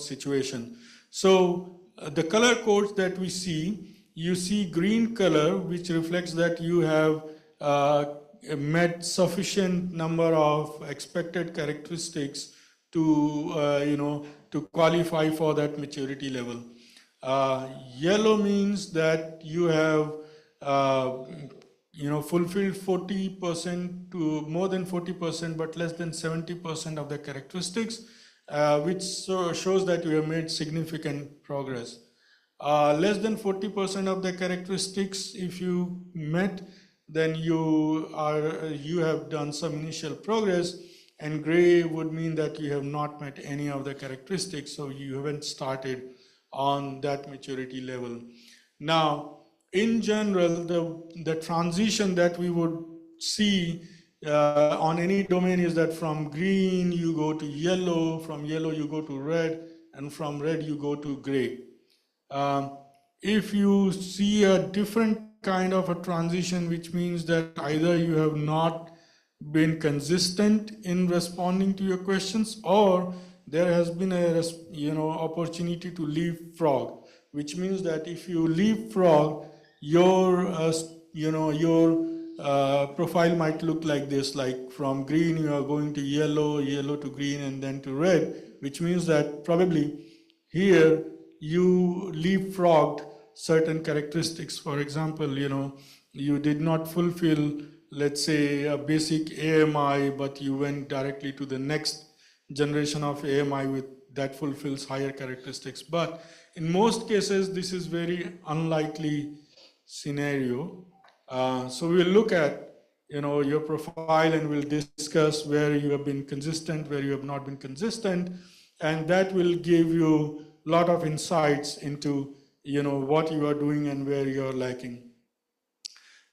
own situation. So the color codes that we see, you see green color, which reflects that you have met sufficient number of expected characteristics to to qualify for that maturity level. Yellow means that you have fulfilled 40% to more than 40%, but less than 70% of the characteristics, which shows that you have made significant progress. Less than 40% of the characteristics, if you met, then you have done some initial progress, and gray would mean that you have not met any of the characteristics, so you haven't started on that maturity level. Now, in general, the transition that we would see on any domain is that from green you go to yellow, from yellow you go to red, and from red you go to gray. If you see a different kind of a transition, which means that either you have not been consistent in responding to your questions, or there has been a opportunity to leapfrog, which means that if you leapfrog, your profile might look like this, like from green you are going to yellow, yellow to green, and then to red, which means that probably here you leapfrogged certain characteristics. For example, you did not fulfill, let's say, a basic AMI, but you went directly to the next generation of AMI that fulfills higher characteristics. But in most cases, this is very unlikely scenario. So we'll look at your profile, and we'll discuss where you have been consistent, where you have not been consistent, and that will give you a lot of insights into what you are doing and where you are lacking.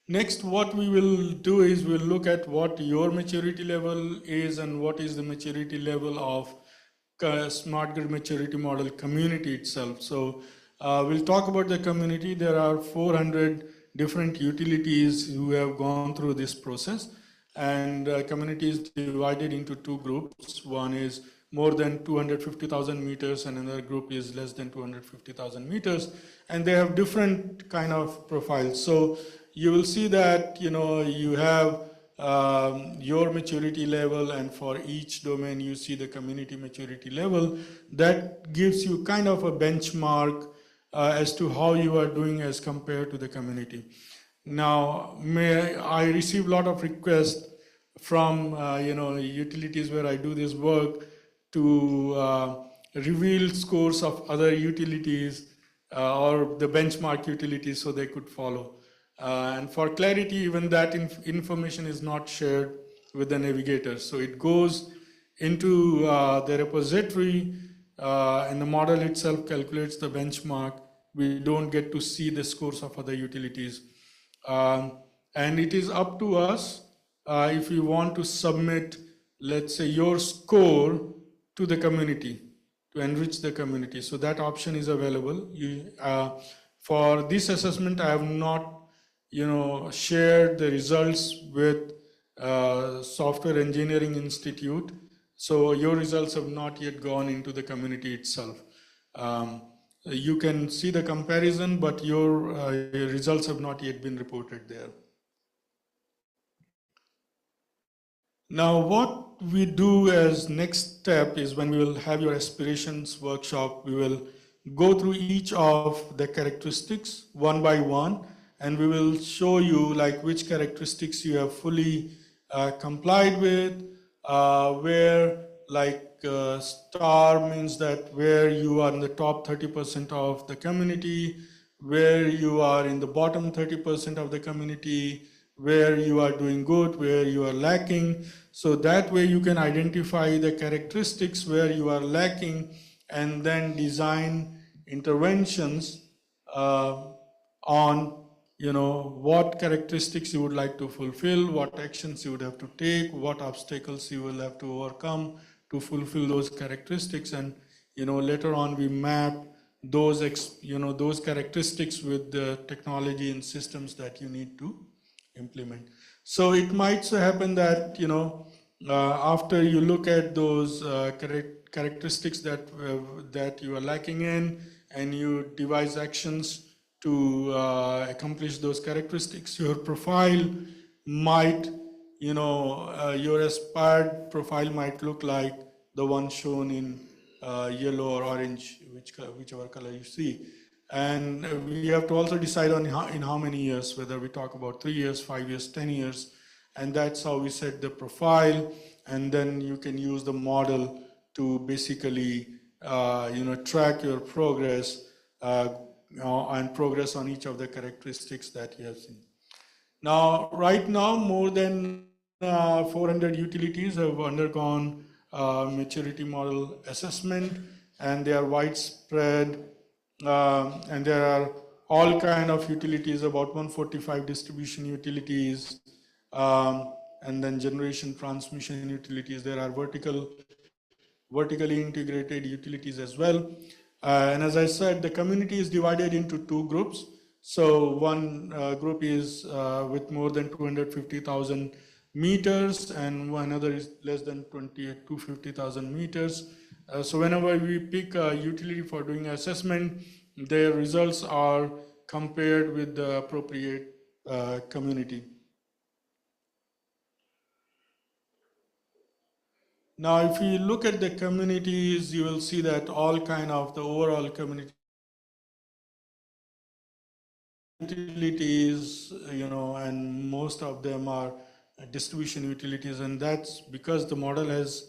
Next, what we will do is we'll look at what your maturity level is and what is the maturity level of Smart Grid Maturity Model community itself. So we'll talk about the community. There are 400 different utilities who have gone through this process, and community is divided into two groups. One is more than 250,000 meters, and another group is less than 250,000 meters, and they have different kind of profiles. So you will see that you have your maturity level, and for each domain you see the community maturity level. That gives you kind of a benchmark as to how you are doing as compared to the community. Now, I receive a lot of requests from utilities where I do this work to reveal scores of other utilities or the benchmark utilities so they could follow. And for clarity, even that information is not shared with the navigator. So it goes into the repository, and the model itself calculates the benchmark. We don't get to see the scores of other utilities. And it is up to us if we want to submit, let's say, your score to the community, to enrich the community. So that option is available. For this assessment, I have not shared the results with Software Engineering Institute. So your results have not yet gone into the community itself. You can see the comparison, but your results have not yet been reported there. Now, what we do as next step is when we will have your aspirations workshop, we will go through each of the characteristics one by one, and we will show you like which characteristics you have fully complied with, where like star means that where you are in the top 30% of the community, where you are in the bottom 30% of the community, where you are doing good, where you are lacking. So that way you can identify the characteristics where you are lacking and then design interventions on what characteristics you would like to fulfill, what actions you would have to take, what obstacles you will have to overcome to fulfill those characteristics. And later on we map those those characteristics with the technology and systems that you need to implement. So it might so happen that after you look at those characteristics that you are lacking in, and you devise actions to accomplish those characteristics. Your profile might, your aspired profile might look like the one shown in yellow or orange, whichever color you see. And we have to also decide on in how many years, whether we talk about 3 years, 5 years, 10 years, and that's how we set the profile. And then you can use the model to basically, track your progress and progress on each of the characteristics that you have seen. Now, right now, more than 400 utilities have undergone maturity model assessment, and they are widespread, and there are all kind of utilities, about 145 distribution utilities, and then generation transmission utilities. There are vertically integrated utilities as well. And as I said, the community is divided into 2 groups. So one group is with more than 250,000 meters, and another is less than 250,000 meters. So whenever we pick a utility for doing assessment, their results are compared with the appropriate community. Now, if you look at the communities, you will see that all kind of the overall community utilities, and most of them are distribution utilities, and that's because the model has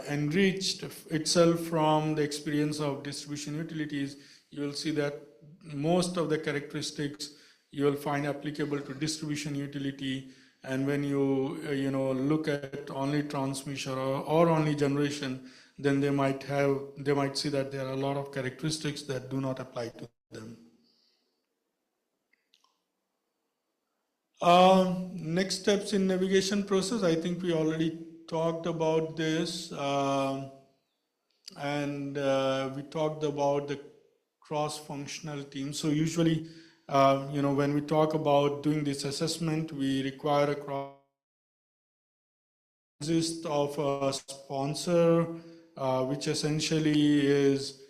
enriched itself from the experience of distribution utilities. You will see that most of the characteristics you will find applicable to distribution utility. And when you look at only transmission or only generation, then they might see that there are a lot of characteristics that do not apply to them. Next steps in navigation process. I think we already talked about this, and we talked about the cross-functional team. So usually, when we talk about doing this assessment, we require a consist of a sponsor, which essentially is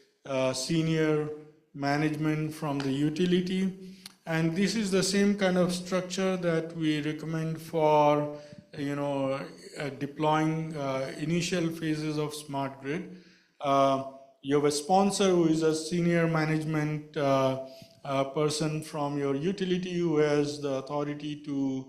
senior management from the utility. And this is the same kind of structure that we recommend for, deploying initial phases of smart grid. You have a sponsor who is a senior management person from your utility who has the authority to,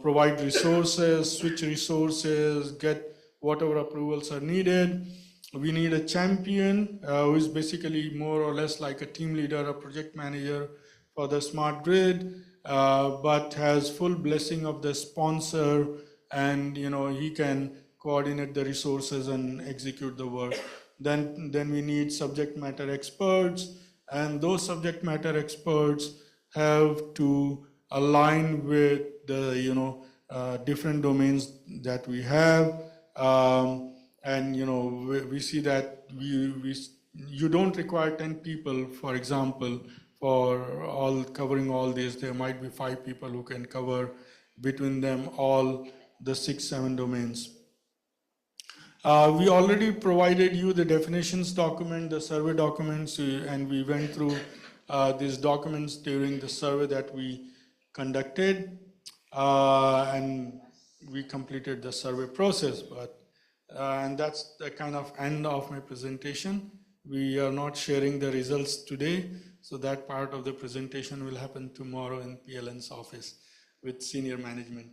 provide resources, switch resources, get whatever approvals are needed. We need a champion who is basically more or less like a team leader, a project manager for the smart grid, but has full blessing of the sponsor, and he can coordinate the resources and execute the work. Then we need subject matter experts, and those subject matter experts have to align with the different domains that we have, and we see that you don't require 10 people, for example, for covering all this. There might be 5 people who can cover between them all the 6-7 domains. We already provided you the definitions document, the survey documents, and we went through these documents during the survey that we conducted, and we completed the survey process. And that's the kind of end of my presentation. We are not sharing the results today, so that part of the presentation will happen tomorrow in PLN's office with senior management.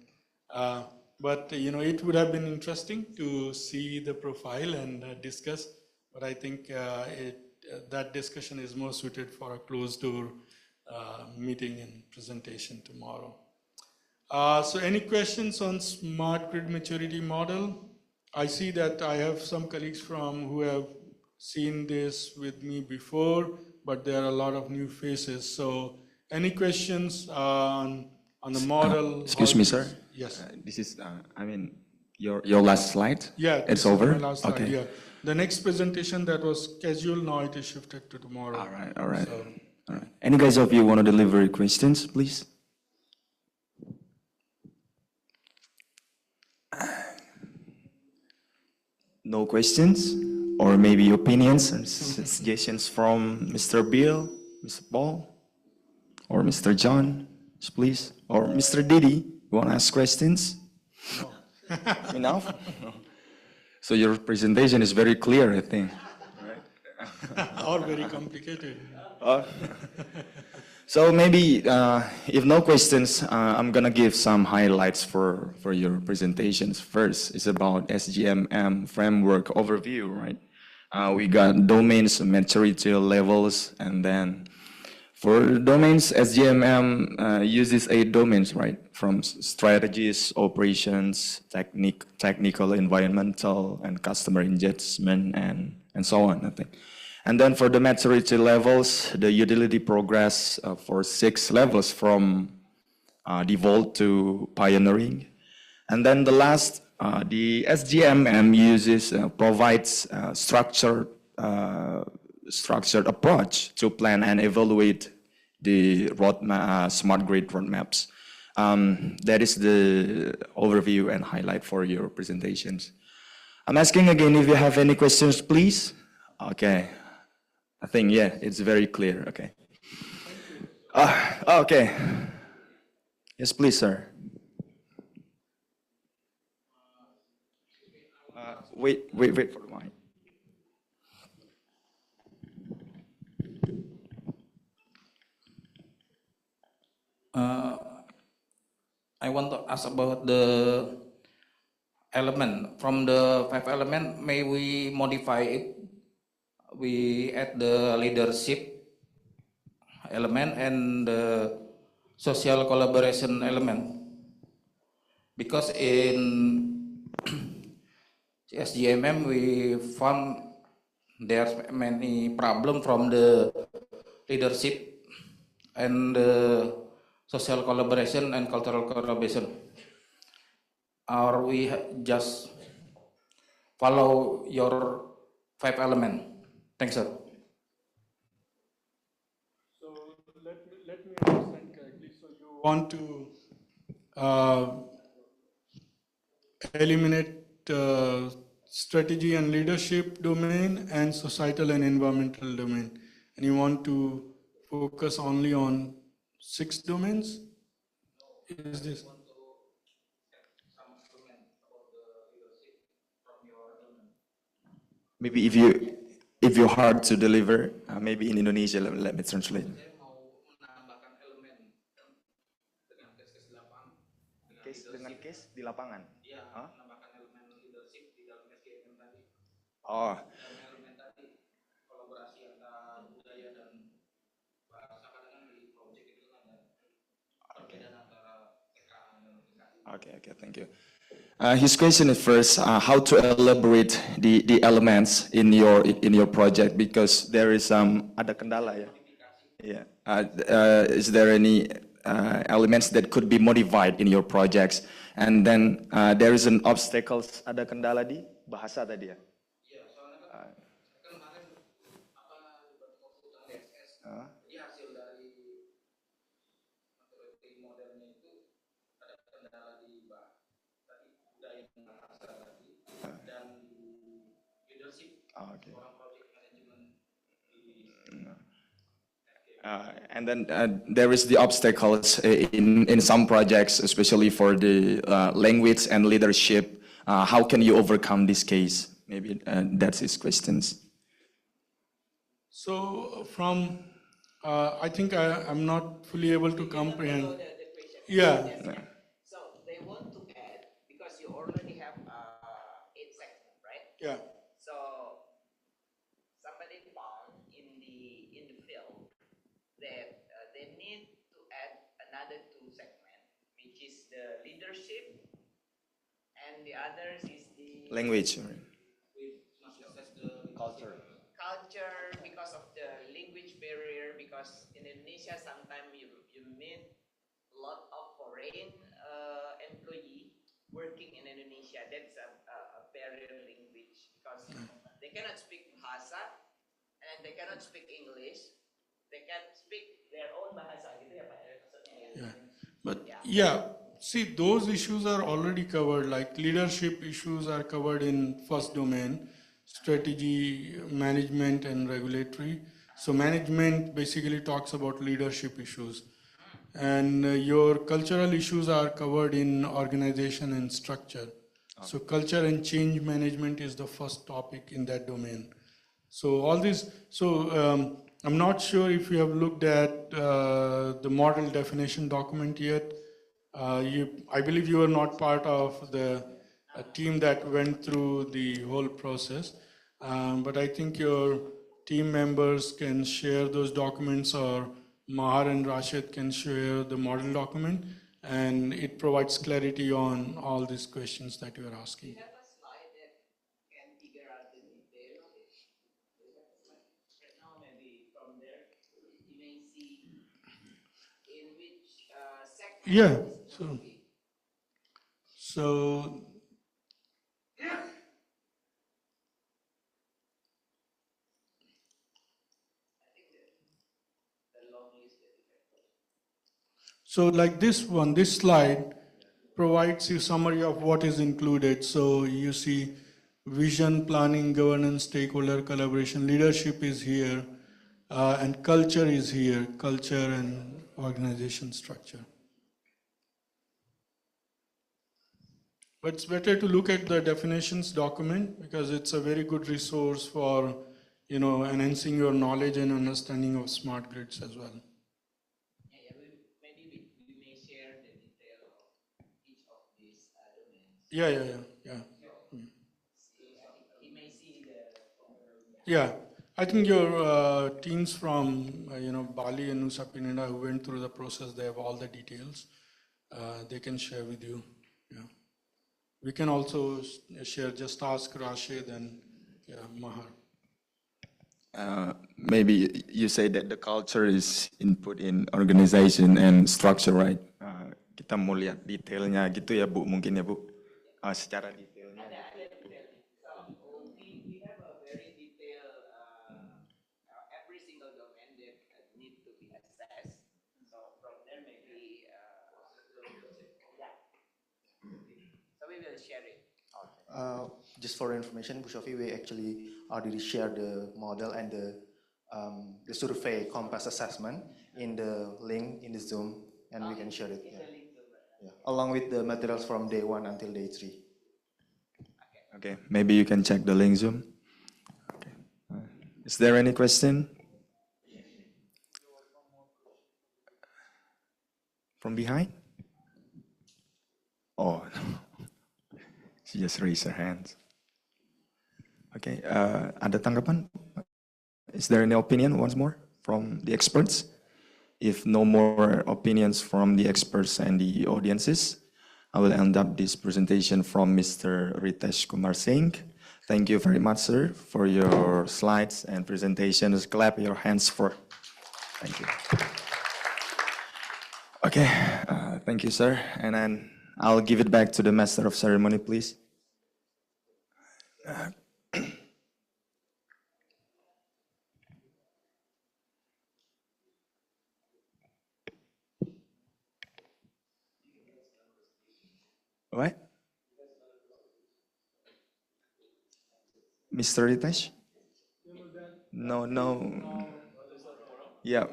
But it would have been interesting to see the profile and discuss, but I think that discussion is more suited for a closed door meeting and presentation tomorrow. So any questions on smart grid maturity model? I see that I have some colleagues who have seen this with me before, but there are a lot of new faces. So any questions on the model? Excuse me, sir. Yes. This is, your last slide? Yeah. It's over? My last slide, yeah. The next presentation that was scheduled, now it is shifted to tomorrow. All right. Any guys of you want to deliver questions, please? No questions? Or maybe opinions and suggestions from Mr. Bill, Mr. Paul, or Mr. John, please? Or Mr. Didi, you want to ask questions? No. Enough? So your presentation is very clear, I think. Or very complicated. So maybe if no questions, I'm gonna give some highlights for your presentations. First is about SGMM framework overview, right? We got domains, maturity levels, and then for domains, SGMM uses 8 domains, right? From strategies, operations, technical, environmental, and customer engagement, and so on, I think. And then for the maturity levels, the utility progress for 6 levels from default to pioneering. And then the last, the SGMM provides structured approach to plan and evaluate the smart grid roadmaps. That is the overview and highlight for your presentations. I'm asking again if you have any questions, please. Okay. I think, yeah, it's very clear. Okay. Okay. Yes, please, sir. Wait for the mic. I want to ask about the element. From the 5 element, may we modify it? We add the leadership element and the social collaboration element. Because in SGMM, we found there's many problem from the leadership and the social collaboration and cultural collaboration. Or we just follow your 5 element? Thanks, sir. So let me understand correctly. So you want to eliminate strategy and leadership domain and societal and environmental domain, and you want to focus only on 6 domains? Is this? Maybe if you're hard to deliver, maybe in Indonesia, let me translate. Dengan case di lapangan. Hah? Oh. Okay, thank you. His question is first, how to elaborate the elements in your project, because there is ada kendala ya. Yeah. Is there any elements that could be modified in your projects? And then there is an obstacles, ada kendala di bahasa tadi ya. Okay. And then there is the obstacles in some projects, especially for the language and leadership. How can you overcome this case? Maybe that's his questions. So from, I think I'm not fully able to comprehend. The question. Yeah. Yes. So they want to add, because you already have 8 segments, right? Yeah. So somebody found in the field that they need to add another 2 segments, which is the leadership, and the others is the Language. culture, because of the language barrier. Because in Indonesia, sometimes you meet a lot of foreign employee working in Indonesia. That's a barrier language, because they cannot speak bahasa and they cannot speak English. They can speak their own bahasa, gitu ya Pak? Maksudnya. Yeah. But yeah, See, those issues are already covered, like leadership issues are covered in first domain, strategy, management, and regulatory. So management basically talks about leadership issues. And your cultural issues are covered in organization and structure. So culture and change management is the first topic in that domain. So all this, I'm not sure if you have looked at the model definition document yet. I believe you are not part of the team that went through the whole process, but I think your team members can share those documents, or Mahar and Rashid can share the model document, and it provides clarity on all these questions that you are asking. We have a slide that can figure out the detail of it. Right now, maybe from there, you may see in which sector Yeah, this is so, located. so I think the long list that you have. So like this one, this slide provides you summary of what is included. So you see vision, planning, governance, stakeholder collaboration, leadership is here, and culture is here, culture and organization structure. But it's better to look at the definitions document because it's a very good resource for, enhancing your knowledge and understanding of smart grids as well. Maybe we may share the detail of each of these domains. Yeah. He may see the. Yeah, I think your teams from Bali and Nusa Penida who went through the process, they have all the details. They can share with you. Yeah, we can also share. Just ask Rashid and Mahar. Maybe you say that the culture is input in organization and structure, right? Kita mau lihat detailnya gitu ya Bu, mungkin ya Bu. Secara detailnya. Ada detail. So we have a very detailed every single domain that need to be assessed. So from there maybe yeah. So we will share it. Just for information, Bu Shofi, we actually already shared the model and the survey compass assessment in the link in the Zoom, and we can share it. Yeah. Along with the materials from day 1 until day 3. Okay, maybe you can check the link Zoom. Okay. Is there any question? From behind? Oh, she just raised her hands. Okay, ada tanggapan? Is there any opinion once more from the experts? If no more opinions from the experts and the audiences, I will end up this presentation from Mr. Ritesh Kumar Singh. Thank you very much, sir, for your slides and presentations. Clap your hands for. Thank you. Okay, thank you, sir. And then I'll give it back to the master of ceremony, please. What? Mr. Ritesh? No. Yeah.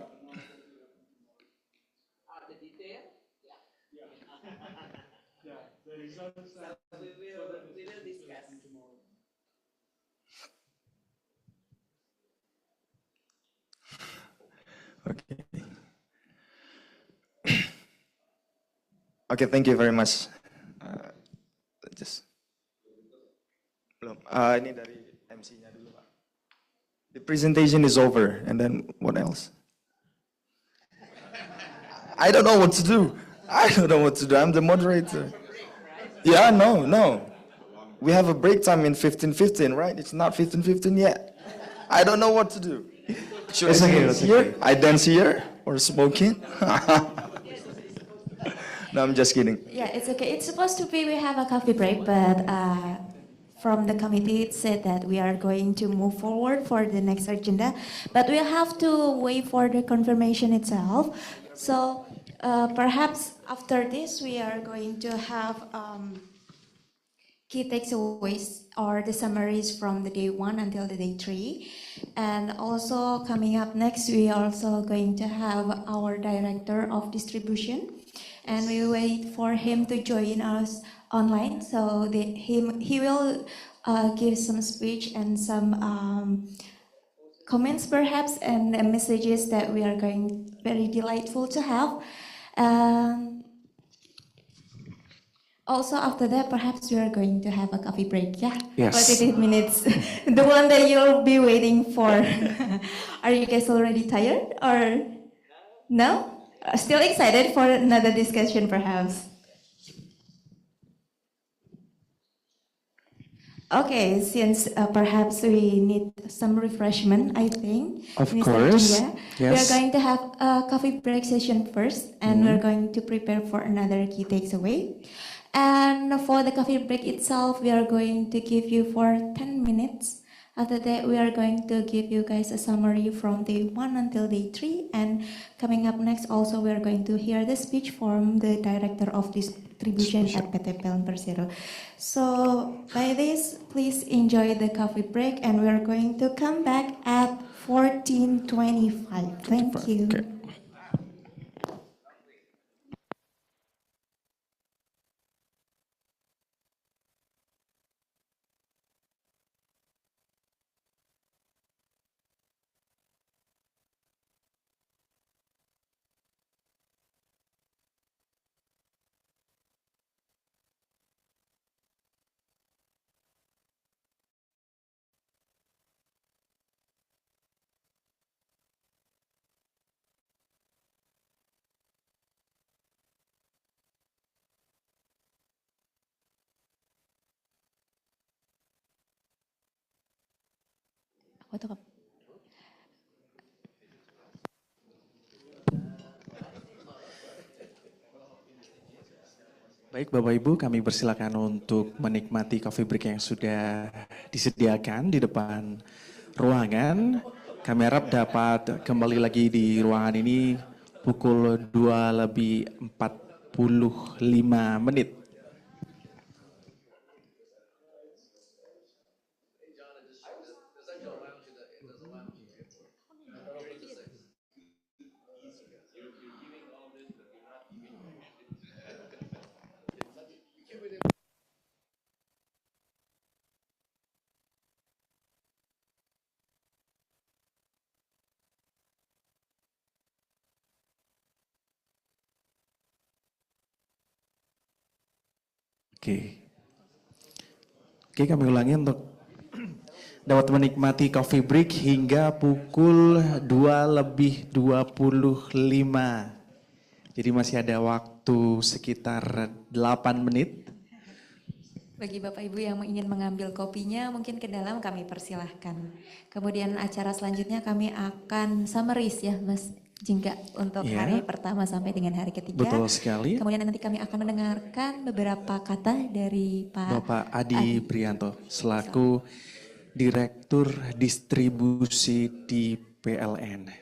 The detail. Yeah, the results. So we will discuss. Okay. Okay, thank you very much. Just belum. Ini dari MC-nya dulu, Pak. The presentation is over, and then what else? I don't know what to do. I'm the moderator. Yeah, no. We have a break time in 15:15, right? It's not 15:15 yet. I don't know what to do. Should I dance here? I dance here or smoking? No, I'm just kidding. Yeah, it's okay. It's supposed to be we have a coffee break, but from the committee it said that we are going to move forward for the next agenda, but we'll have to wait for the confirmation itself. So Perhaps after this, we are going to have key takeaways or the summaries from the day 1 until the day 3. And also coming up next, we are also going to have our director of distribution. And we wait for him to join us online. So he will give some speech and some comments perhaps and messages that we are going very delightful to have. Also after that, perhaps we are going to have a coffee break, yeah? Yes. 48 minutes, the one that you'll be waiting for. Are you guys already tired or no? Still excited for another discussion perhaps? Okay, since perhaps we need some refreshment, I think. Of Mr. course, Jingga, we are yes. going to have a coffee break session first, and we're going to prepare for another key takeaway. And for the coffee break itself, we are going to give you for 10 minutes. After that, we are going to give you guys a summary from day 1 until day 3. And coming up next, also we are going to hear the speech from the director of distribution at PT PLN Persero. So by this, please enjoy the coffee break, and we are going to come back at 14:25. Thank you. Okay. Apa tuh, Kak? Baik Bapak Ibu, kami persilakan untuk menikmati coffee break yang sudah disediakan di depan ruangan. Kami harap dapat kembali lagi di ruangan ini pukul 2:45. Oke. Oke, kami ulangi untuk dapat menikmati coffee break hingga pukul 2:25. Jadi masih ada waktu sekitar 8 menit. Bagi Bapak Ibu yang ingin mengambil kopinya, mungkin ke dalam kami persilahkan. Kemudian acara selanjutnya kami akan summaries ya Mas Jingga untuk Iya. hari pertama sampai dengan hari ketiga. Betul sekali. Kemudian nanti kami akan mendengarkan beberapa kata dari Bapak Adi Prianto selaku Direktur Distribusi di PLN.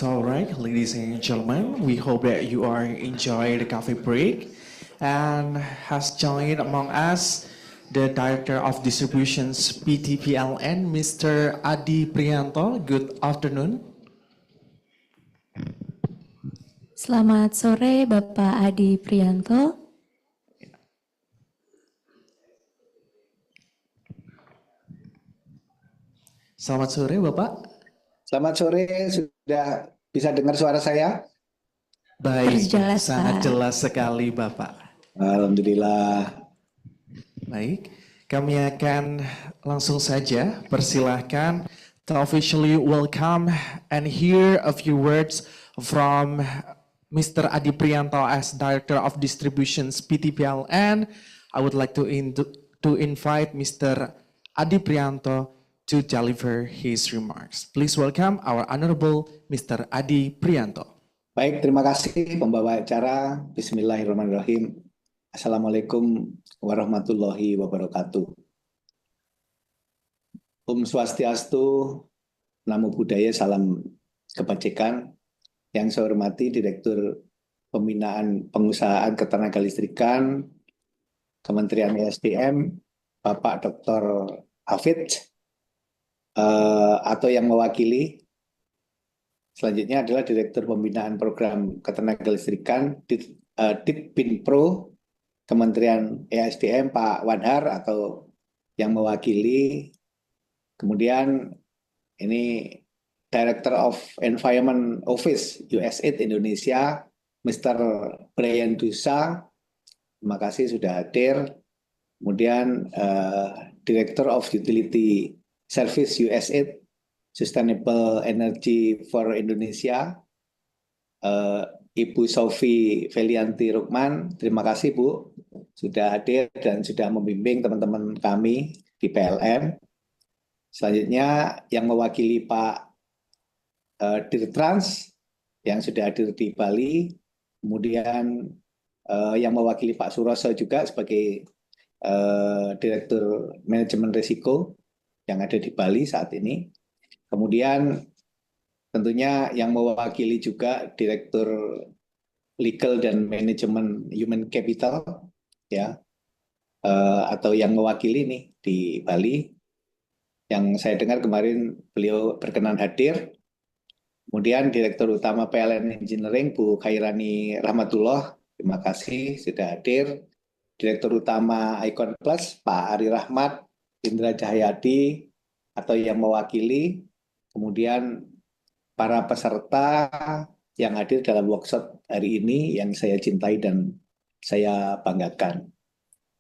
So, all right, ladies and gentlemen, we hope that you are enjoying the coffee break and has joined among us the Director of Distributions PTPLN, Mr. Adi Prianto. Good afternoon. Selamat sore, Bapak Adi Prianto. Selamat sore, Bapak. Selamat sore, sudah bisa dengar suara saya? Baik, Terjelas, sangat Pak. jelas sekali, Bapak. Alhamdulillah. Baik, kami akan langsung saja persilahkan to officially welcome and hear a few words from Mr. Adi Prianto as Director of Distributions PTPLN. I would like to invite Mr. Adi Prianto to deliver his remarks. Please welcome our Honorable Mr. Adi Prianto. Baik, terima kasih pembawa acara. Bismillahirrahmanirrahim. Assalamualaikum warahmatullahi wabarakatuh. Swastiastu, Namo Buddhaya, salam kebajikan. Yang saya hormati Direktur Pembinaan Pengusahaan Ketenagalistrikan Kementerian ESDM, Bapak Dr. Hafid, atau yang mewakili. Selanjutnya adalah Direktur Pembinaan Program Ketenagalistrikan Ditbinpro Kementerian ESDM, Pak Wanhar, atau yang mewakili. Kemudian ini Director of Environment Office USAID Indonesia, Mr. Brian Dusa, terima kasih sudah hadir. Kemudian Director of Utility Service USAID Sustainable Energy for Indonesia, Ibu Sofi Felianti Rukman, terima kasih Bu sudah hadir dan sudah membimbing teman-teman kami di PLN. Selanjutnya yang mewakili Pak Dirtrans yang sudah hadir di Bali, kemudian yang mewakili Pak Suroso juga sebagai Direktur Manajemen Risiko yang ada di Bali saat ini. Kemudian tentunya yang mewakili juga Direktur Legal dan Manajemen Human Capital, ya, atau yang mewakili nih di Bali. Yang saya dengar kemarin beliau berkenan hadir. Kemudian Direktur Utama PLN Engineering, Bu Khairani Rahmatullah, terima kasih sudah hadir. Direktur Utama Icon Plus, Pak Ari Rahmat, Indra Cahyadi, atau yang mewakili. Kemudian para peserta yang hadir dalam workshop hari ini yang saya cintai dan saya banggakan.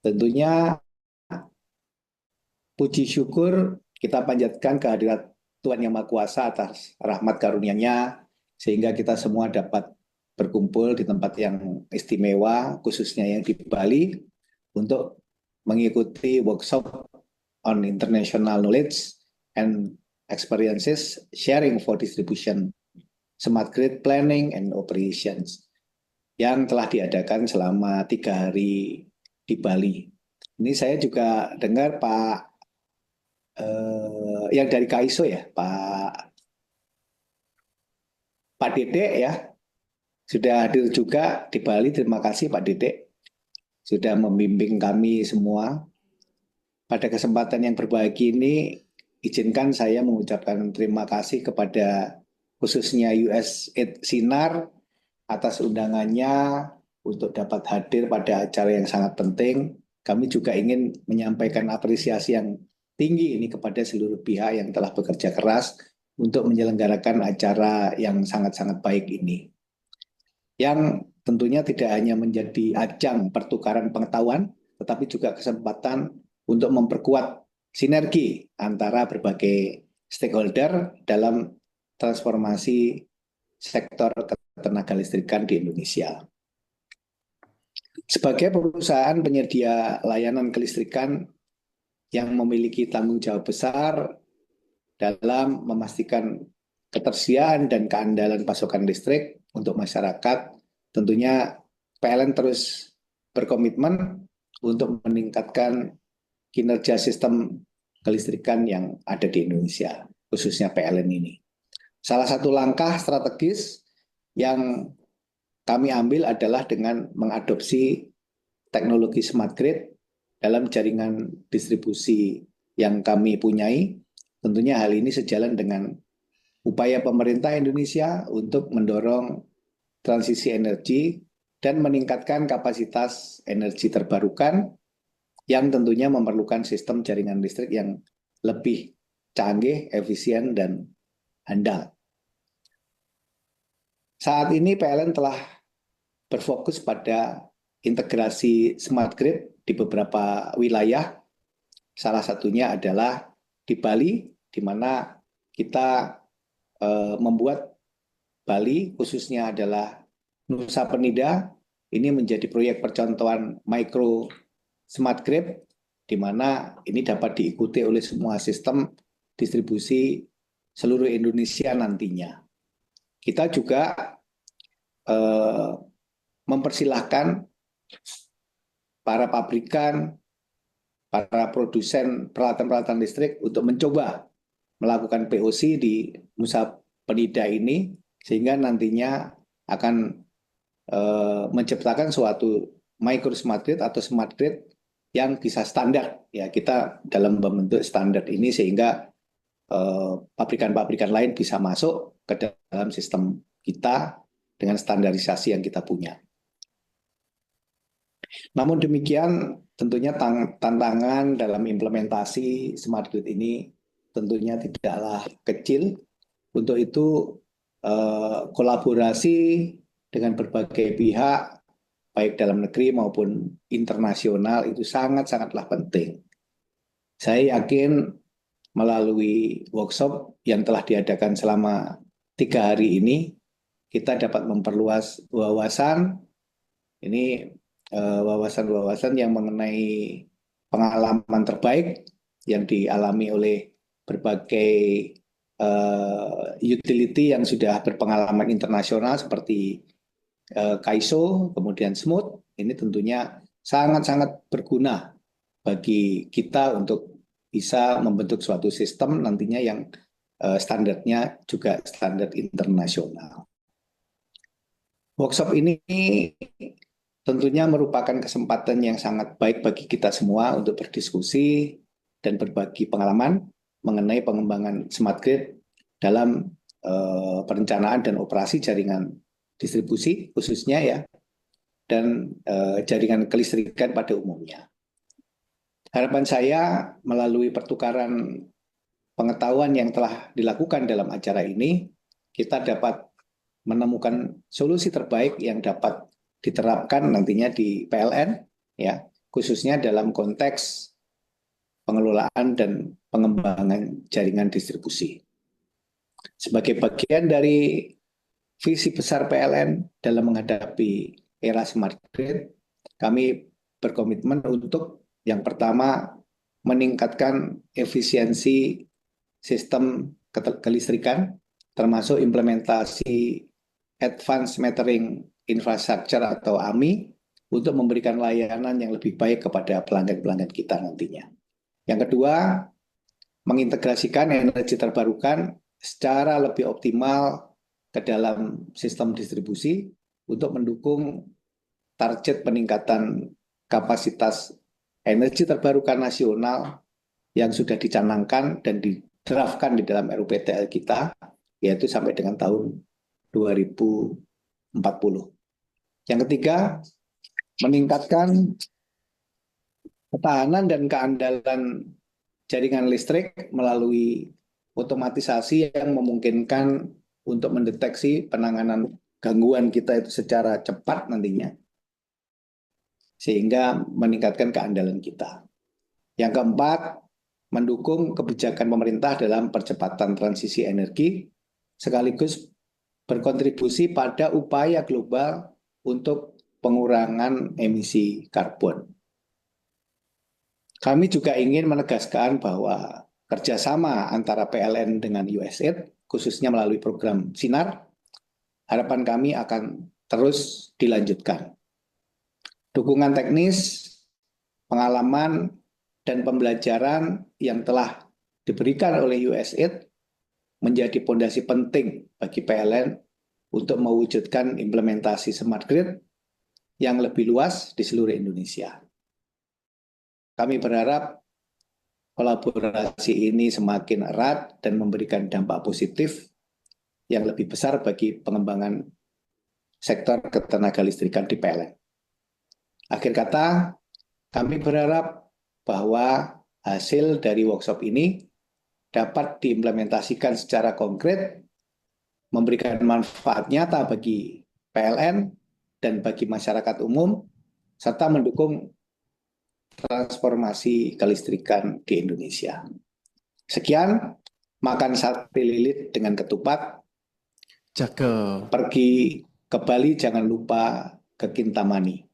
Tentunya puji syukur kita panjatkan kehadirat Tuhan Yang Maha Kuasa atas rahmat karunia-Nya sehingga kita semua dapat berkumpul di tempat yang istimewa, khususnya yang di Bali, untuk mengikuti workshop on international knowledge and experiences sharing for distribution, smart grid planning and operations yang telah diadakan selama 3 hari di Bali. Ini saya juga dengar Pak yang dari KAISO ya, Pak Dedek ya, sudah hadir juga di Bali. Terima kasih Pak Dedek sudah membimbing kami semua. Pada kesempatan yang berbahagia ini, izinkan saya mengucapkan terima kasih kepada khususnya USAID Sinar atas undangannya untuk dapat hadir pada acara yang sangat penting. Kami juga ingin menyampaikan apresiasi yang tinggi ini kepada seluruh pihak yang telah bekerja keras untuk menyelenggarakan acara yang sangat-sangat baik ini. Yang tentunya tidak hanya menjadi ajang pertukaran pengetahuan, tetapi juga kesempatan untuk memperkuat sinergi antara berbagai stakeholder dalam transformasi sektor ketenagalistrikan di Indonesia. Sebagai perusahaan penyedia layanan kelistrikan yang memiliki tanggung jawab besar dalam memastikan ketersediaan dan keandalan pasokan listrik untuk masyarakat, tentunya PLN terus berkomitmen untuk meningkatkan kinerja sistem kelistrikan yang ada di Indonesia, khususnya PLN ini. Salah satu langkah strategis yang kami ambil adalah dengan mengadopsi teknologi smart grid dalam jaringan distribusi yang kami punyai. Tentunya hal ini sejalan dengan upaya pemerintah Indonesia untuk mendorong transisi energi dan meningkatkan kapasitas energi terbarukan yang tentunya memerlukan sistem jaringan listrik yang lebih canggih, efisien, dan handal. Saat ini PLN telah berfokus pada integrasi smart grid di beberapa wilayah. Salah satunya adalah di Bali, di mana kita membuat Bali, khususnya adalah Nusa Penida, ini menjadi proyek percontohan micro smart grid, di mana ini dapat diikuti oleh semua sistem distribusi seluruh Indonesia nantinya. Kita juga mempersilahkan para pabrikan, para produsen peralatan-peralatan listrik untuk mencoba melakukan POC di Nusa Penida ini, sehingga nantinya akan menciptakan suatu micro smart grid atau smart grid yang bisa standar. Ya, kita dalam membentuk standar ini sehingga pabrikan-pabrikan lain bisa masuk ke dalam sistem kita dengan standarisasi yang kita punya. Namun demikian, tentunya tantangan dalam implementasi smart grid ini tentunya tidaklah kecil. Untuk itu, kolaborasi dengan berbagai pihak, baik dalam negeri maupun internasional, itu sangat-sangatlah penting. Saya yakin melalui workshop yang telah diadakan selama 3 hari ini, kita dapat memperluas wawasan, ini wawasan-wawasan yang mengenai pengalaman terbaik yang dialami oleh berbagai utility yang sudah berpengalaman internasional seperti Kaiso, kemudian Smooth. Ini tentunya sangat-sangat berguna bagi kita untuk bisa membentuk suatu sistem nantinya yang standarnya juga standar internasional. Workshop ini tentunya merupakan kesempatan yang sangat baik bagi kita semua untuk berdiskusi dan berbagi pengalaman mengenai pengembangan smart grid dalam perencanaan dan operasi jaringan distribusi khususnya ya, dan jaringan kelistrikan pada umumnya. Harapan saya melalui pertukaran pengetahuan yang telah dilakukan dalam acara ini, kita dapat menemukan solusi terbaik yang dapat diterapkan nantinya di PLN, ya, khususnya dalam konteks pengelolaan dan pengembangan jaringan distribusi. Sebagai bagian dari visi besar PLN dalam menghadapi era smart grid, kami berkomitmen untuk yang pertama meningkatkan efisiensi sistem kelistrikan, termasuk implementasi Advanced Metering Infrastructure atau AMI untuk memberikan layanan yang lebih baik kepada pelanggan-pelanggan kita nantinya. Yang kedua, mengintegrasikan energi terbarukan secara lebih optimal ke dalam sistem distribusi untuk mendukung target peningkatan kapasitas energi terbarukan nasional yang sudah dicanangkan dan didraftkan di dalam RUPTL kita, yaitu sampai dengan tahun 2040. Yang ketiga, meningkatkan ketahanan dan keandalan jaringan listrik melalui otomatisasi yang memungkinkan untuk mendeteksi penanganan gangguan kita itu secara cepat nantinya, sehingga meningkatkan keandalan kita. Yang keempat, mendukung kebijakan pemerintah dalam percepatan transisi energi, sekaligus berkontribusi pada upaya global untuk pengurangan emisi karbon. Kami juga ingin menegaskan bahwa kerjasama antara PLN dengan USAID, khususnya melalui program Sinar, harapan kami akan terus dilanjutkan. Dukungan teknis, pengalaman, dan pembelajaran yang telah diberikan oleh USAID menjadi fondasi penting bagi PLN untuk mewujudkan implementasi smart grid yang lebih luas di seluruh Indonesia. Kami berharap kolaborasi ini semakin erat dan memberikan dampak positif yang lebih besar bagi pengembangan sektor ketenaga listrikan di PLN. Akhir kata, kami berharap bahwa hasil dari workshop ini dapat diimplementasikan secara konkret, memberikan manfaat nyata bagi PLN dan bagi masyarakat umum, serta mendukung transformasi kelistrikan di Indonesia. Sekian, makan sate lilit dengan ketupat. Cakep. Pergi ke Bali jangan lupa ke Kintamani.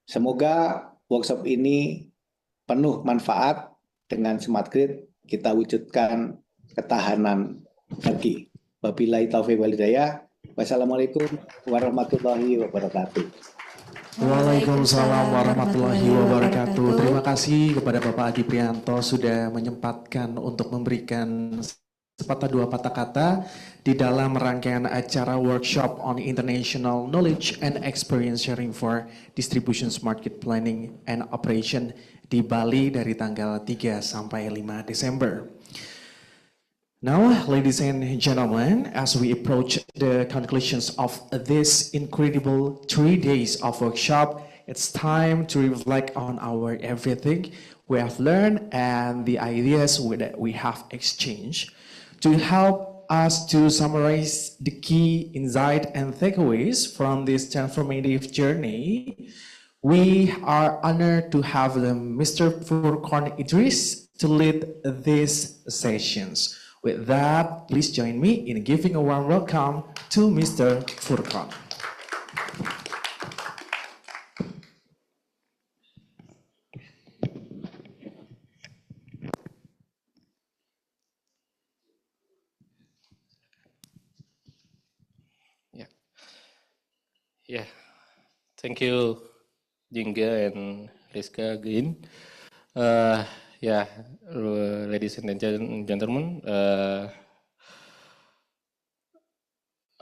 Semoga workshop ini penuh manfaat. Dengan smart grid kita wujudkan ketahanan energi. Wabillahi taufiq wal hidayah. Wassalamualaikum warahmatullahi wabarakatuh. Waalaikumsalam warahmatullahi wabarakatuh. Terima kasih kepada Bapak Adi Prianto sudah menyempatkan untuk memberikan sepatah dua patah kata di dalam rangkaian acara workshop on international knowledge and experience sharing for distribution smart grid planning and operation di Bali dari tanggal 3 sampai 5 Desember. Now, ladies and gentlemen, as we approach the conclusions of this incredible 3 days of workshop, it's time to reflect on our everything we have learned and the ideas that we have exchanged. To help us to summarize the key insight and takeaways from this transformative journey, we are honored to have Mr. Furqan Idris to lead these sessions. With that, please join me in giving a warm welcome to Mr. Furqan. Yeah, thank you, Jingga and Rizka again. Ladies and gentlemen, a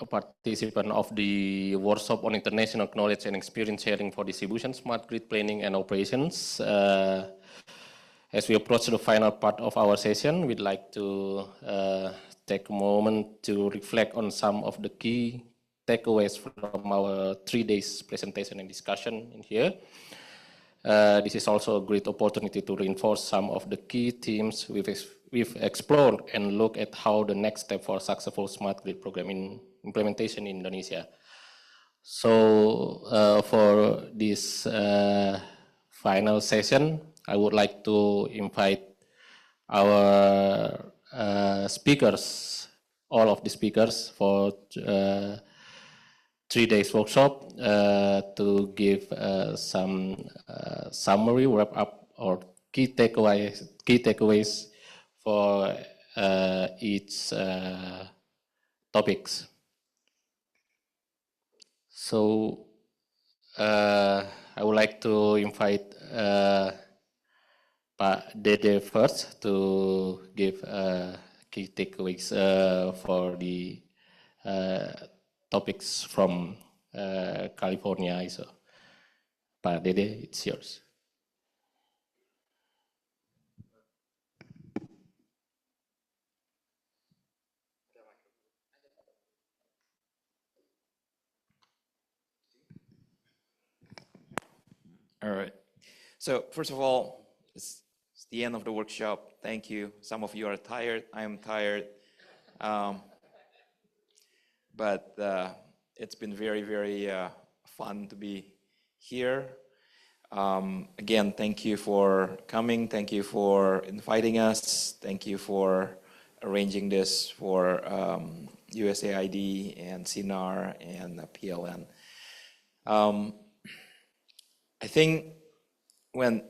participant of the workshop on international knowledge and experience sharing for distribution, smart grid planning and operations. As we approach the final part of our session, we'd like to take a moment to reflect on some of the key takeaways from our 3 days presentation and discussion in here. This is also a great opportunity to reinforce some of the key themes we've explored and look at how the next step for successful smart grid program in implementation in Indonesia. So for this final session, I would like to invite our speakers, all of the speakers for 3 days workshop to give some summary, wrap up, or key takeaways for each topics. So I would like to invite Pak Dede first to give key takeaways for the topics from California. So, Pak Dede, it's yours. All right. So first of all, it's the end of the workshop. Thank you. Some of you are tired. I am tired. But it's been very, very fun to be here. Again, thank you for coming. Thank you for inviting us. Thank you for arranging this for USAID and CINAR and PLN. I think when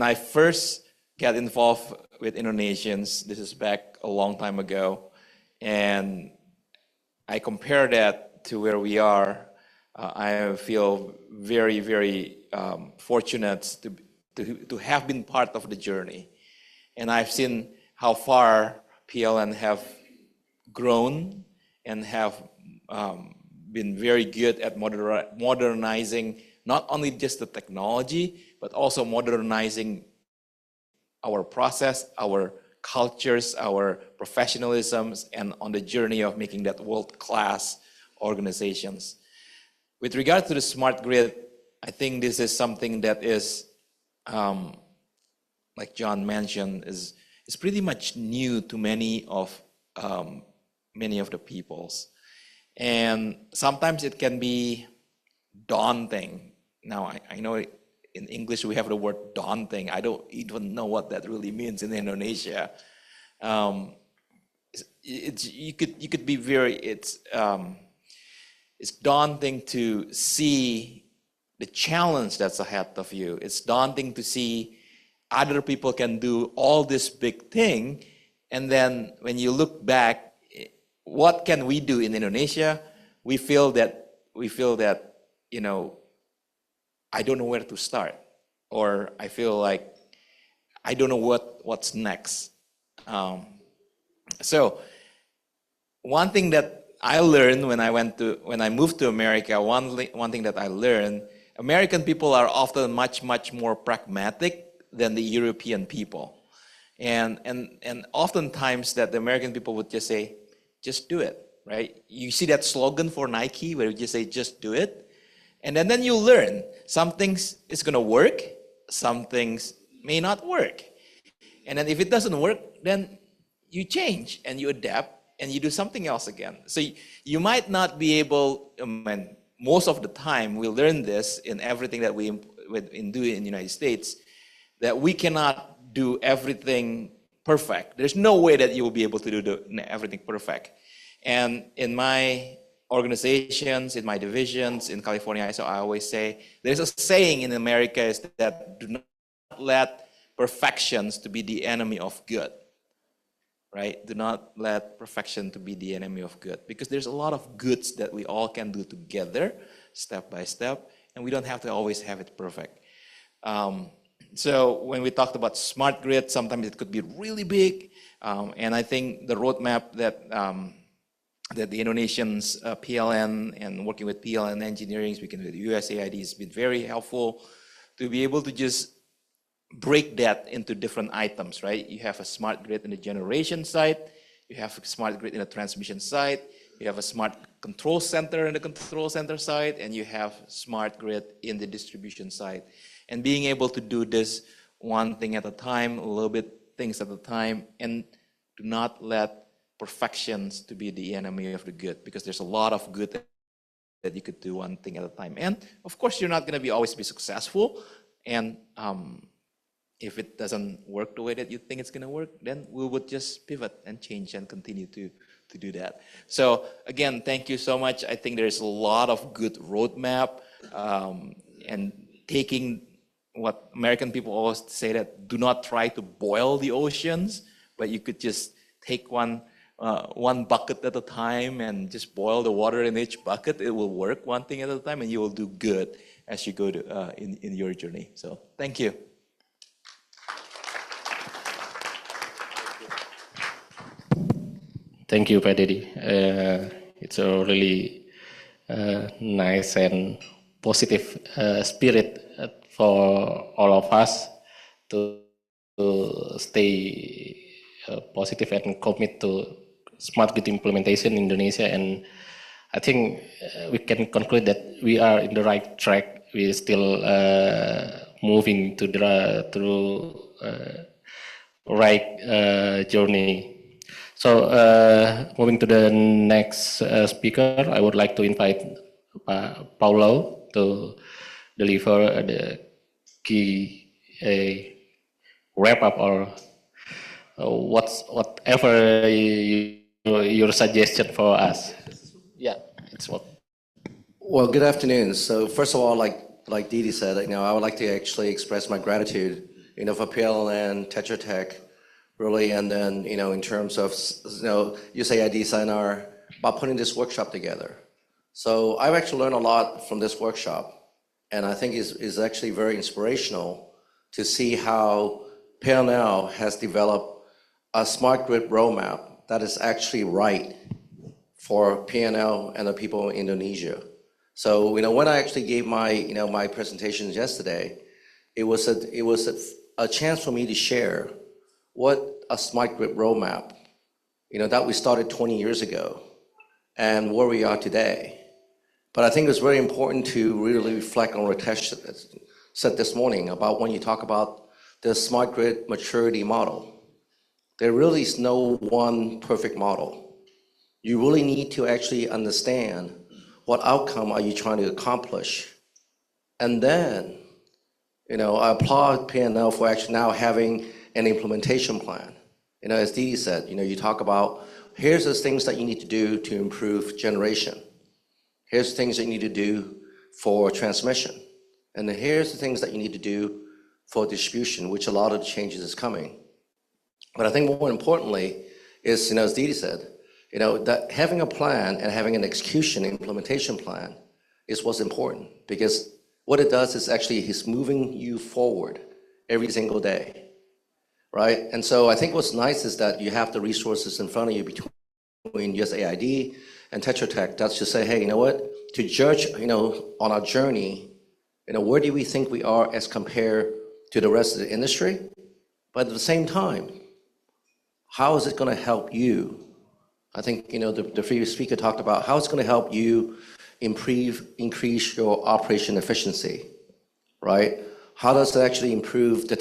I first got involved with Indonesians, this is back a long time ago, and I compare that to where we are. I feel very, very fortunate to have been part of the journey. And I've seen how far PLN have grown and have been very good at modernizing not only just the technology, but also modernizing our process, our cultures, our professionalisms, and on the journey of making that world-class organizations. With regard to the smart grid, I think this is something that is, like John mentioned, is pretty much new to many of the peoples. And sometimes it can be daunting. Now, I know in English we have the word daunting. I don't even know what that really means in Indonesia. You could be very, it's daunting to see the challenge that's ahead of you. It's daunting to see other people can do all this big thing, and then when you look back, what can we do in Indonesia? We feel that you know, I don't know where to start, or I feel like I don't know what's next. So one thing that I learned when I moved to America, one thing that I learned, American people are often much more pragmatic than the European people, and oftentimes that the American people would just say, just do it, right? You see that slogan for Nike where you just say, just do it, and then you learn some things is gonna work, some things may not work, and then if it doesn't work, then you change and you adapt and you do something else again. So you might not be able, most of the time we learn this in everything that we do in the United States, that we cannot do everything perfect. There's no way that you will be able to do everything perfect. And in my organizations, in my divisions in California, so I always say, there's a saying in America is that do not let perfections to be the enemy of good. Right? Do not let perfection to be the enemy of good, because there's a lot of goods that we all can do together, step by step, and we don't have to always have it perfect. So when we talked about smart grid, sometimes it could be really big, and I think the roadmap that the Indonesians, PLN, and working with PLN engineering, speaking with USAID, has been very helpful to be able to just break that into different items, right? You have a smart grid in the generation side, you have a smart grid in the transmission side, you have a smart control center in the control center side, and you have smart grid in the distribution side. And being able to do this one thing at a time, a little bit things at a time, and do not let perfections to be the enemy of the good, because there's a lot of good that you could do one thing at a time. And of course, you're not going to be always be successful, and if it doesn't work the way that you think it's going to work, then we would just pivot and change and continue to do that. So again, thank you so much. I think there's a lot of good roadmap, and taking what American people always say, that do not try to boil the oceans, but you could just take one bucket at a time and just boil the water in each bucket. It will work one thing at a time, and you will do good as you go to in your journey. So thank you. Thank you, Pak Dedi. It's a really nice and positive spirit for all of us to stay positive and commit to smart grid implementation in Indonesia. And I think we can conclude that we are in the right track. We're still moving to the right journey. So moving to the next speaker, I would like to invite Paulo to deliver the key wrap up, or whatever your suggestion for us. Yeah, it's what. Well, good afternoon. So first of all, like Didi said, I would like to actually express my gratitude, for PLN, Tetra Tech, really, and then, in terms of, USAID Sinar, about putting this workshop together. So I've actually learned a lot from this workshop, and I think it's actually very inspirational to see how Perencanaan has developed a smart grid roadmap that is actually right for PNL and the people in Indonesia. So, when I actually gave my, my presentations yesterday, it was a chance for me to share what a smart grid roadmap, that we started 20 years ago and where we are today. But I think it's very important to really reflect on what Ritesh said this morning about when you talk about the smart grid maturity model. There really is no one perfect model. You really need to actually understand what outcome are you trying to accomplish. And then, I applaud PNL for actually now having an implementation plan. As Dee said, you talk about, here's the things that you need to do to improve generation. Here's the things that you need to do for transmission. And then here's the things that you need to do for distribution, which a lot of the changes is coming. But I think more importantly is, as Dee said, that having a plan and having an execution implementation plan is what's important, because what it does is actually is moving you forward every single day, right? And so I think what's nice is that you have the resources in front of you between USAID and Tetra Tech. That's to say, hey, you know what? To judge, on our journey, where do we think we are as compared to the rest of the industry? But at the same time, how is it going to help you? I think, the previous speaker talked about how it's going to help you increase your operation efficiency, right? How does it actually improve the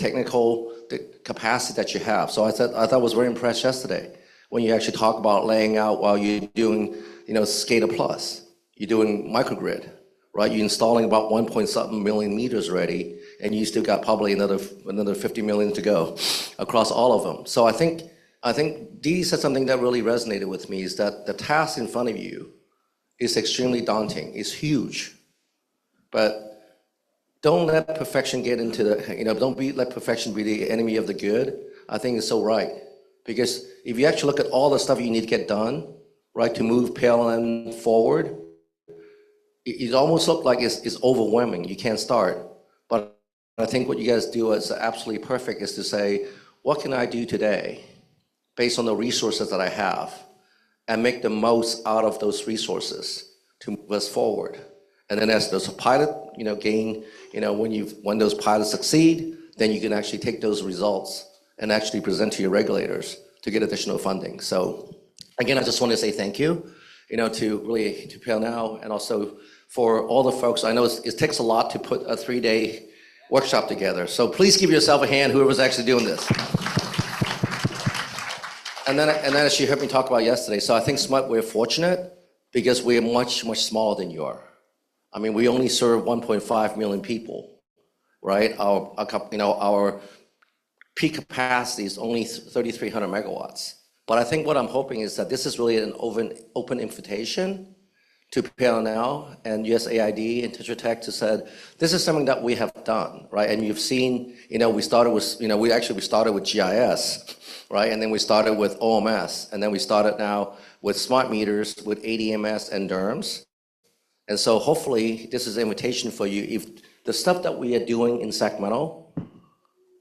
capacity that you have? So I thought I was very impressed yesterday when you actually talk about laying out while you're doing, SCADA Plus, you're doing microgrid, right? You're installing about 1.7 million meters already, and you still got probably another 50 million to go across all of them. So I think Dee said something that really resonated with me, is that the task in front of you is extremely daunting. It's huge. But don't let perfection get into let perfection be the enemy of the good. I think it's so right. Because if you actually look at all the stuff you need to get done, right, to move PLN forward, it almost looks like it's overwhelming. You can't start. But I think what you guys do is absolutely perfect, is to say, what can I do today based on the resources that I have, and make the most out of those resources to move us forward. And then as those pilot, when those pilots succeed, then you can actually take those results and actually present to your regulators to get additional funding. So again, I just want to say thank you, to Perencanaan, and also for all the folks. I know it takes a lot to put a 3-day workshop together. So please give yourself a hand, whoever's actually doing this. And then as you heard me talk about yesterday, so I think we're fortunate because we're much, much smaller than you are. I mean, we only serve 1.5 million people, right? Our peak capacity is only 3,300 megawatts. But I think what I'm hoping is that this is really an open invitation to Perencanaan and USAID and Tetra Tech to said, this is something that we have done, right? And you've seen, we started with GIS, right? And then we started with OMS, and then we started now with smart meters, with ADMS and DERMS. And so hopefully this is an invitation for you. If the stuff that we are doing in Sacramento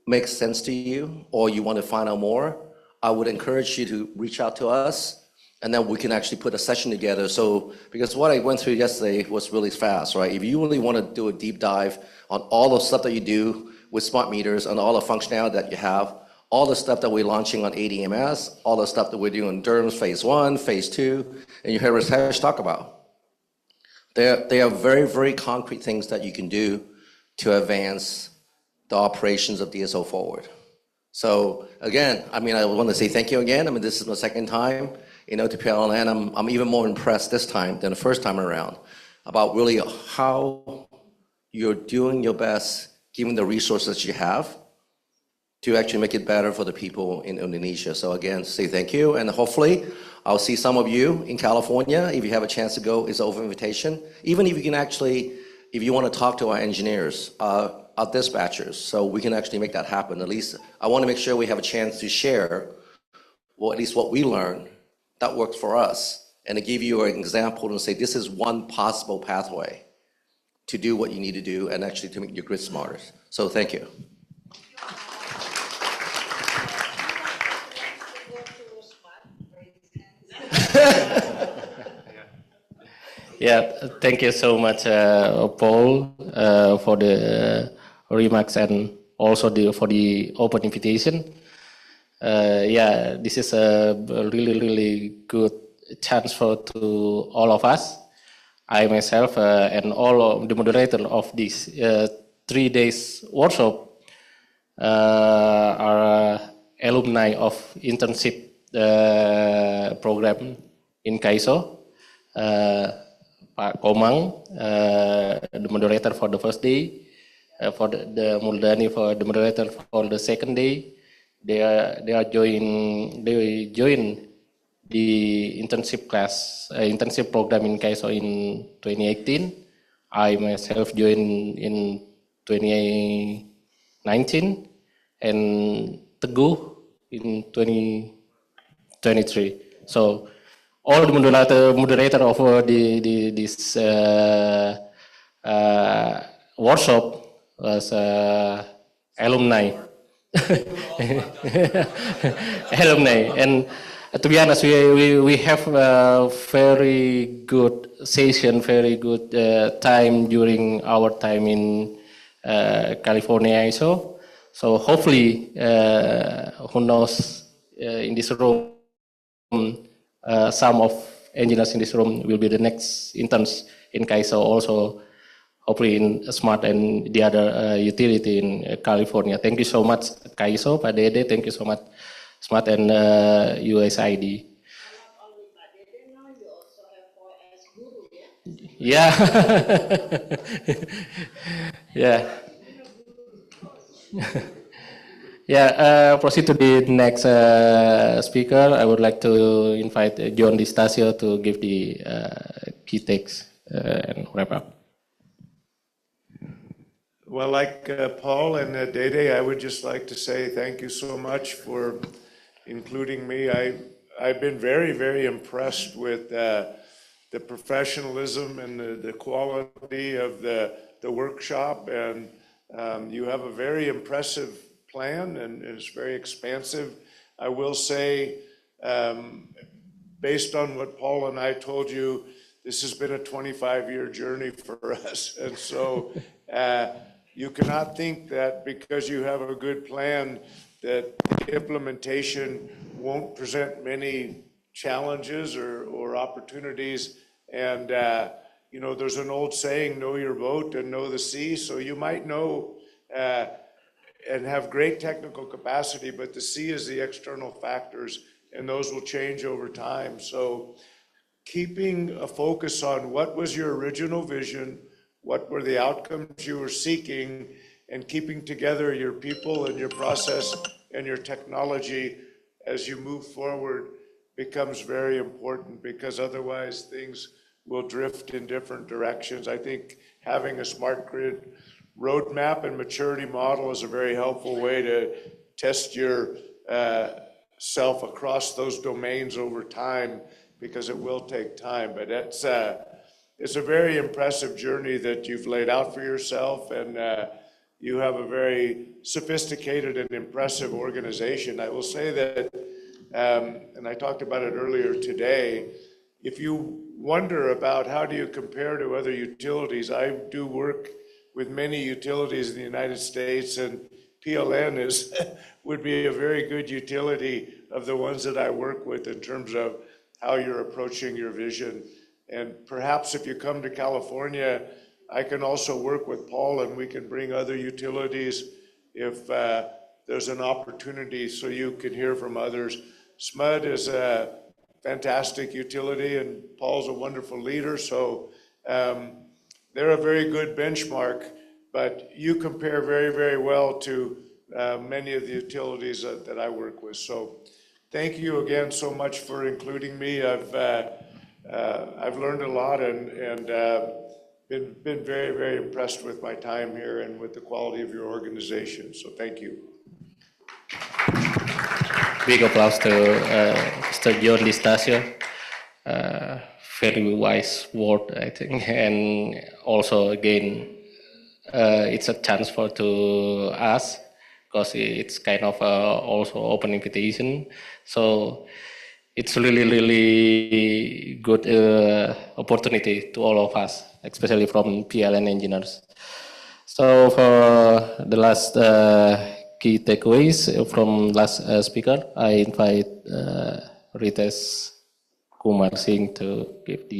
makes sense to you, or you want to find out more, I would encourage you to reach out to us, and then we can actually put a session together. So, because what I went through yesterday was really fast, right? If you really want to do a deep dive on all the stuff that you do with smart meters and all the functionality that you have, all the stuff that we're launching on ADMS, all the stuff that we're doing in DERMS phase 1, phase 2, and you heard Ritesh talk about. They are very, very concrete things that you can do to advance the operations of DSO forward. So again, I want to say thank you again. This is my second time, to Perencanaan, and I'm even more impressed this time than the first time around about really how you're doing your best, given the resources you have, to actually make it better for the people in Indonesia. So again, say thank you, and hopefully I'll see some of you in California. If you have a chance to go, it's an open invitation. Even if you can actually, if you want to talk to our engineers, our dispatchers, so we can actually make that happen. At least I want to make sure we have a chance to share, well, at least what we learned that works for us, and to give you an example and say this is one possible pathway to do what you need to do and actually to make your grid smarter. So thank you. Yeah, thank you so much, Paul, for the remarks and also for the open invitation. Yeah, this is a really, really good chance to all of us. I myself and all of the moderator of this 3 days workshop are alumni of internship program in Kaiso. Pak Komang, the moderator for the first day, for the Muldani for the moderator for the second day. They join the internship class, internship program in Kaiso in 2018. I myself joined in 2019 and Teguh in 2023. So all the moderator of this workshop was alumni. Alumni. And to be honest, we have a very good session, very good time during our time in California ISO. So hopefully, who knows, in this room, some of engineers in this room will be the next interns in Kaiso, also hopefully in Smart and the other utility in California. Thank you so much, Kaiso, Pak Dede. Thank you so much, Smart and USID. Yeah. Yeah. Yeah, proceed to the next speaker. I would like to invite John DiStasio to give the key takes and wrap up. Well, like Paul and Dede, I would just like to say thank you so much for including me. I've been very, very impressed with the professionalism and the quality of the workshop, and you have a very impressive plan, and it's very expansive. I will say, based on what Paul and I told you, this has been a 25-year journey for us, and so you cannot think that because you have a good plan that the implementation won't present many challenges or opportunities. And you know, there's an old saying, know your boat and know the sea. So you might know and have great technical capacity, but the sea is the external factors, and those will change over time. So keeping a focus on what was your original vision, what were the outcomes you were seeking, and keeping together your people and your process and your technology as you move forward becomes very important, because otherwise things will drift in different directions. I think having a smart grid roadmap and maturity model is a very helpful way to test your self across those domains over time, because it will take time. But it's a very impressive journey that you've laid out for yourself, and you have a very sophisticated and impressive organization. I will say that, and I talked about it earlier today, if you wonder about how do you compare to other utilities, I do work with many utilities in the United States, and PLN would be a very good utility of the ones that I work with in terms of how you're approaching your vision. And perhaps if you come to California, I can also work with Paul, and we can bring other utilities if there's an opportunity, so you can hear from others. SMUD is a fantastic utility, and Paul's a wonderful leader, so they're a very good benchmark, but you compare very, very well to many of the utilities that I work with. So thank you again so much for including me. I've learned a lot, and been very, very impressed with my time here and with the quality of your organization. So thank you. Big applause to Mr. John DiStasio. Very wise word, I think, and also again, it's a chance to us, because it's kind of also open invitation. So it's really good opportunity to all of us, especially from PLN engineers. So for the last key takeaways from last speaker, I invite Rites Kumar Singh to give the